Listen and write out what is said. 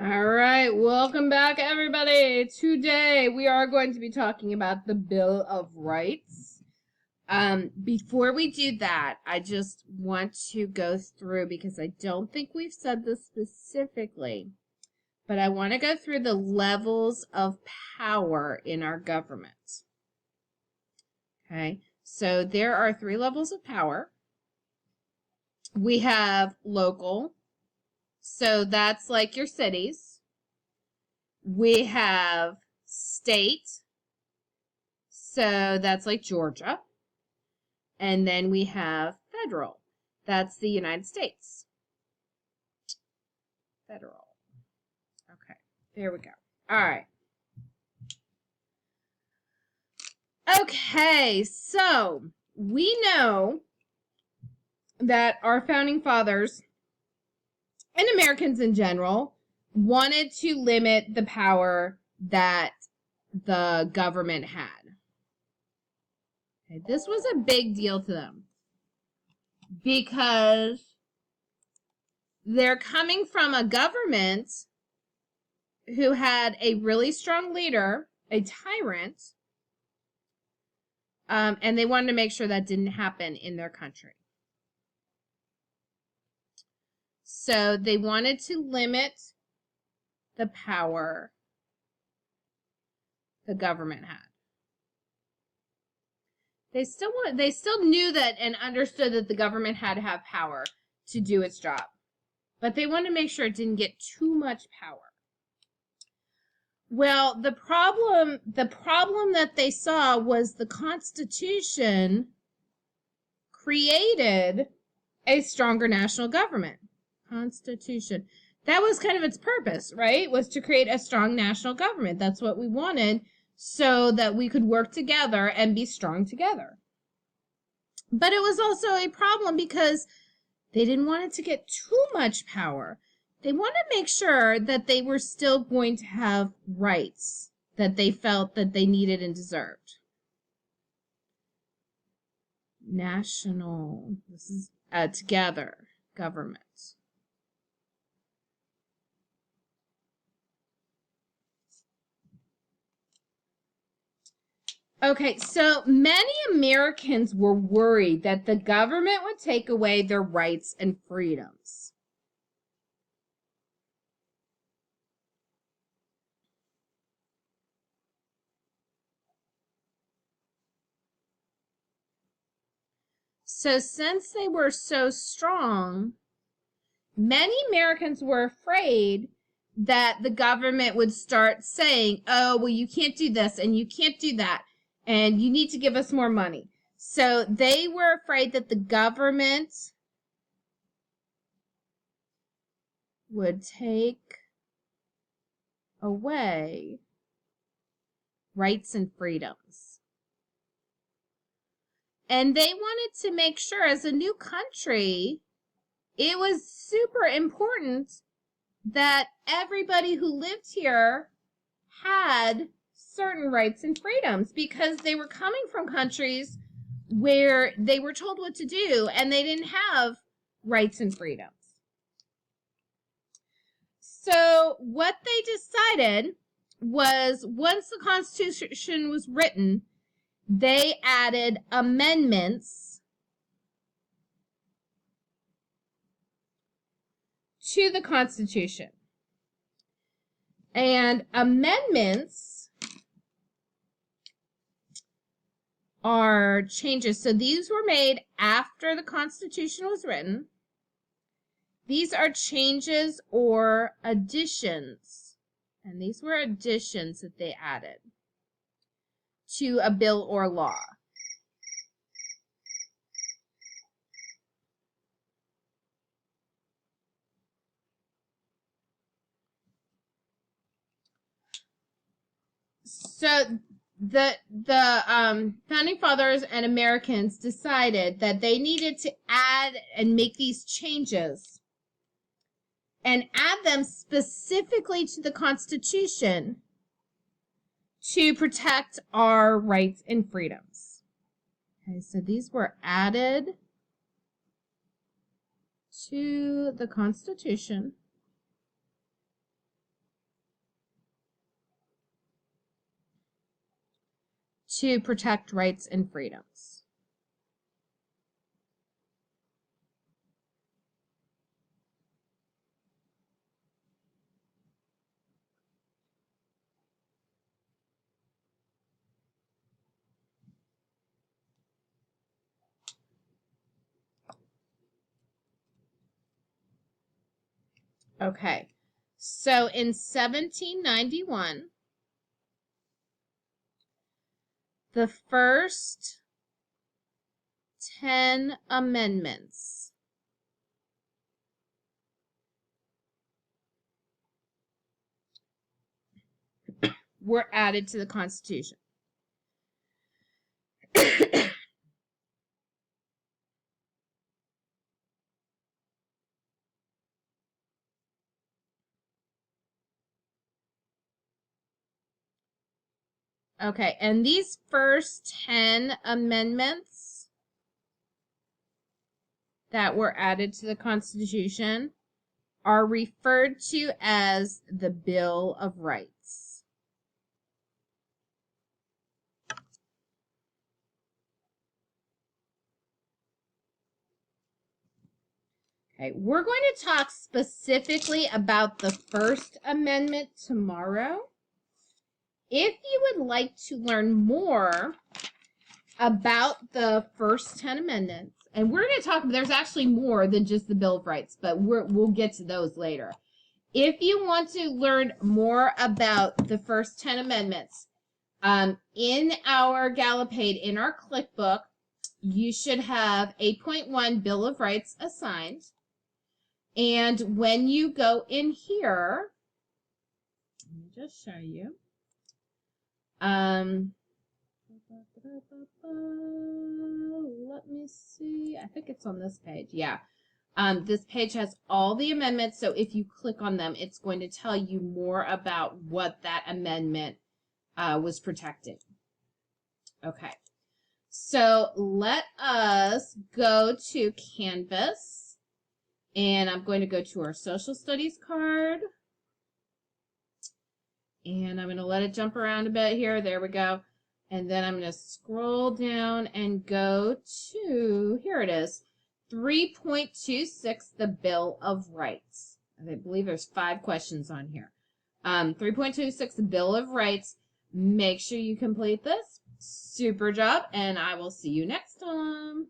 All right, welcome back, everybody. Today we are going to be talking about the Bill of Rights. Before we do that, I just want to go through, because I don't think we've said this specifically, but I want to go through the levels of power in our government. Okay, so there are 3 levels of power. We have local, so that's like your cities. We have state, so that's like Georgia. And then we have federal, that's the United States. Federal. Okay, there we go. All right. Okay, so we know that our founding fathers and Americans in general wanted to limit the power that the government had. Okay, this was a big deal to them because they're coming from a government who had a really strong leader, a tyrant, and they wanted to make sure that didn't happen in their country. So they wanted to limit the power the government had. They still knew that and understood that the government had to have power to do its job. But they wanted to make sure it didn't get too much power. Well, the problem that they saw was the Constitution created a stronger national government. Constitution. That was kind of its purpose, right? Was to create a strong national government. That's what we wanted, so that we could work together and be strong together. But it was also a problem because they didn't want it to get too much power. They wanted to make sure that they were still going to have rights that they felt that they needed and deserved. National, this is together, government. Okay, so many Americans were worried that the government would take away their rights and freedoms. So since they were so strong, many Americans were afraid that the government would start saying, oh, well, you can't do this and you can't do that, and you need to give us more money. So they were afraid that the government would take away rights and freedoms. And they wanted to make sure, as a new country, it was super important that everybody who lived here had certain rights and freedoms, because they were coming from countries where they were told what to do and they didn't have rights and freedoms. So what they decided was, once the Constitution was written, they added amendments to the Constitution. And amendments are changes. So these were made after the Constitution was written. These are changes or additions. And these were additions that they added to a bill or law. So the founding fathers and Americans decided that they needed to add and make these changes and add them specifically to the Constitution to protect our rights and freedoms. Okay, so these were added to the Constitution to protect rights and freedoms. Okay, so in 1791, the first 10 amendments were added to the Constitution. Okay, and these first 10 amendments that were added to the Constitution are referred to as the Bill of Rights. Okay, we're going to talk specifically about the First Amendment tomorrow. If you would like to learn more about the first 10 amendments, and we're going to talk, there's actually more than just the Bill of Rights, but we'll get to those later. If you want to learn more about the first 10 amendments, in our Gallopade, in our clickbook, you should have 8.1 Bill of Rights assigned. And when you go in here, let me just show you. Let me see. I think it's on this page. Yeah. This page has all the amendments, so if you click on them, it's going to tell you more about what that amendment was protecting. Okay. So let us go to Canvas, and I'm going to go to our social studies card. And I'm going to let it jump around a bit here. There we go. And then I'm going to scroll down and go to, here it is, 3.26, the Bill of Rights. I believe there's 5 questions on here. 3.26, the Bill of Rights. Make sure you complete this. Super job, and I will see you next time.